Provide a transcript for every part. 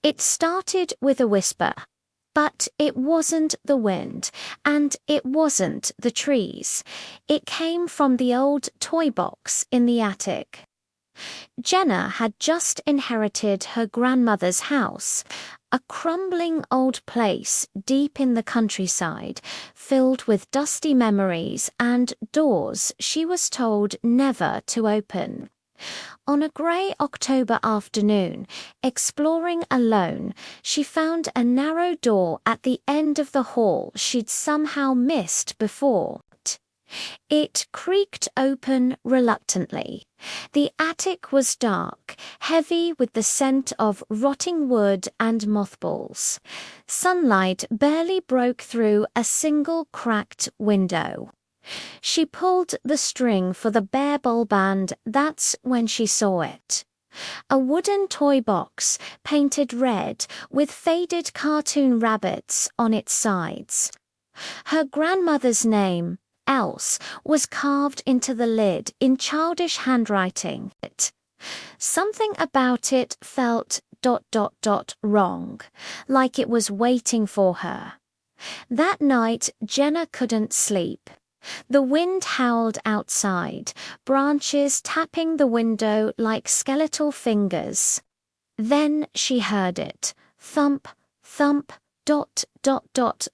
It started with a whisper, but it wasn't the wind, and it wasn't the trees. It came from the old toy box in the attic. Jenna had just inherited her grandmother's house, a crumbling old place deep in the countryside, filled with dusty memories and doors she was told never to open. On a grey October afternoon, exploring alone, she found a narrow door at the end of the hall she'd somehow missed before. It creaked open reluctantly. The attic was dark, heavy with the scent of rotting wood and mothballs. Sunlight barely broke through a single cracked window. She pulled the string for the bare ball band. That's when she saw it. A wooden toy box, painted red, with faded cartoon rabbits on its sides. Her grandmother's name, Else, was carved into the lid in childish handwriting. Something about it felt ... wrong, like it was waiting for her. That night, Jenna couldn't sleep. The wind howled outside, branches tapping the window like skeletal fingers. Then she heard it, thump, thump, ...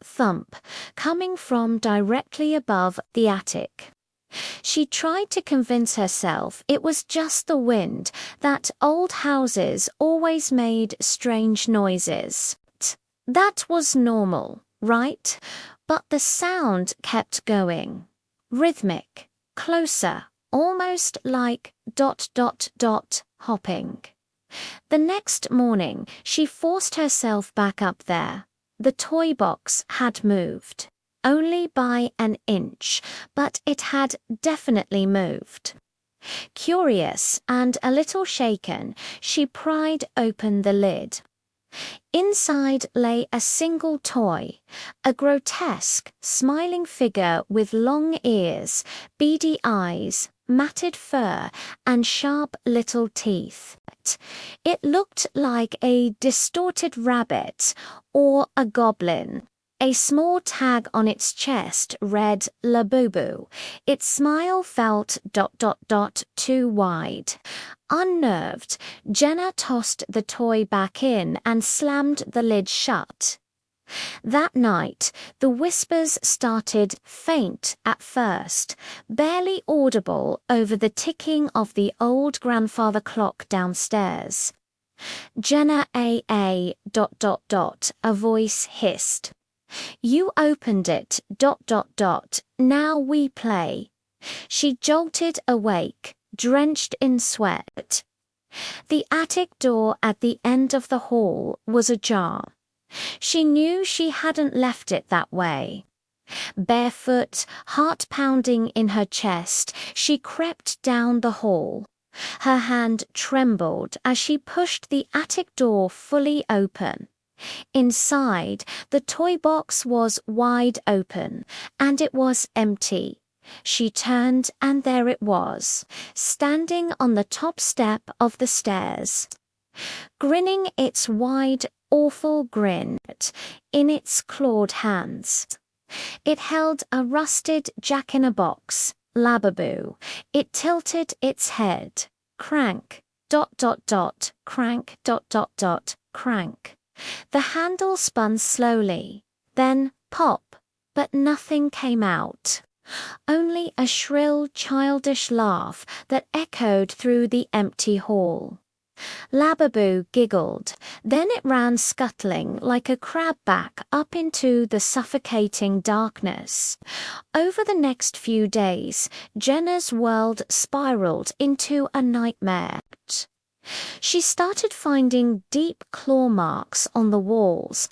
thump, coming from directly above the attic. She tried to convince herself it was just the wind, that old houses always made strange noises. That was normal, right? But the sound kept going. Rhythmic, closer, almost like ... hopping. The next morning, she forced herself back up there. The toy box had moved. Only by an inch, but it had definitely moved. Curious and a little shaken, she pried open the lid. Inside lay a single toy, a grotesque, smiling figure with long ears, beady eyes, matted fur, and sharp little teeth. It looked like a distorted rabbit or a goblin. A small tag on its chest read Labubu. Its smile felt ... too wide. Unnerved, Jenna tossed the toy back in and slammed the lid shut. That night, the whispers started faint at first, barely audible over the ticking of the old grandfather clock downstairs. Jenna a ... a voice hissed. You opened it ... now we play. She jolted awake, drenched in sweat. The attic door at the end of the hall was ajar. She knew she hadn't left it that way. Barefoot, heart pounding in her chest, she crept down the hall. Her hand trembled as she pushed the attic door fully open. Inside, the toy box was wide open, and it was empty. She turned, and there it was, standing on the top step of the stairs, grinning its wide, awful grin in its clawed hands. It held a rusted jack-in-a-box, Labubu. It tilted its head. Crank, ... crank, ... crank. The handle spun slowly, then pop, but nothing came out. Only a shrill, childish laugh that echoed through the empty hall. Labubu giggled, then it ran scuttling like a crab back up into the suffocating darkness. Over the next few days, Jenna's world spiraled into a nightmare. She started finding deep claw marks on the walls,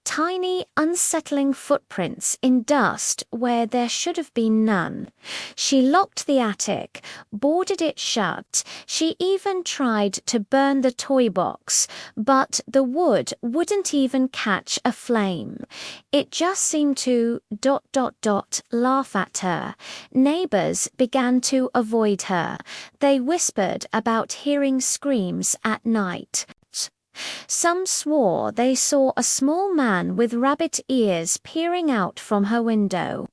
tiny, unsettling footprints in dust where there should have been none. She locked the attic, boarded it shut. She even tried to burn the toy box, but the wood wouldn't even catch a flame. It just seemed to ... laugh at her. Neighbors began to avoid her. They whispered about hearing screams at night. Some swore they saw a small man with rabbit ears peering out from her window.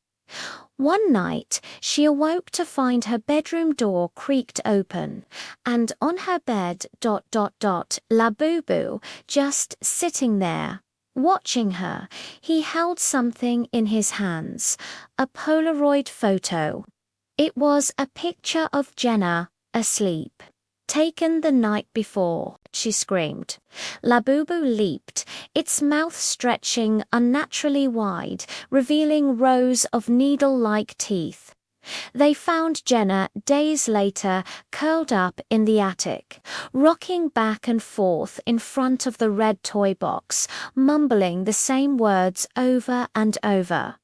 One night, she awoke to find her bedroom door creaked open, and on her bed, Labubu, just sitting there. Watching her, he held something in his hands, a Polaroid photo. It was a picture of Jenna, asleep. Taken the night before, she screamed. Labubu leaped, its mouth stretching unnaturally wide, revealing rows of needle-like teeth. They found Jenna days later curled up in the attic, rocking back and forth in front of the red toy box, mumbling the same words over and over.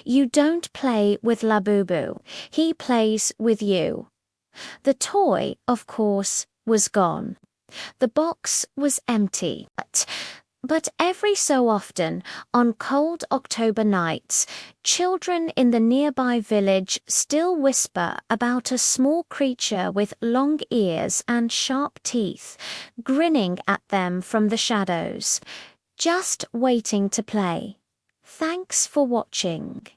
You don't play with Labubu, he plays with you. The toy, of course, was gone. The box was empty. But every so often, on cold October nights, children in the nearby village still whisper about a small creature with long ears and sharp teeth, grinning at them from the shadows, just waiting to play. Thanks for watching.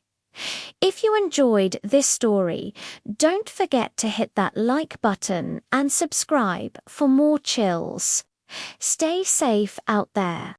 If you enjoyed this story, don't forget to hit that like button and subscribe for more chills. Stay safe out there.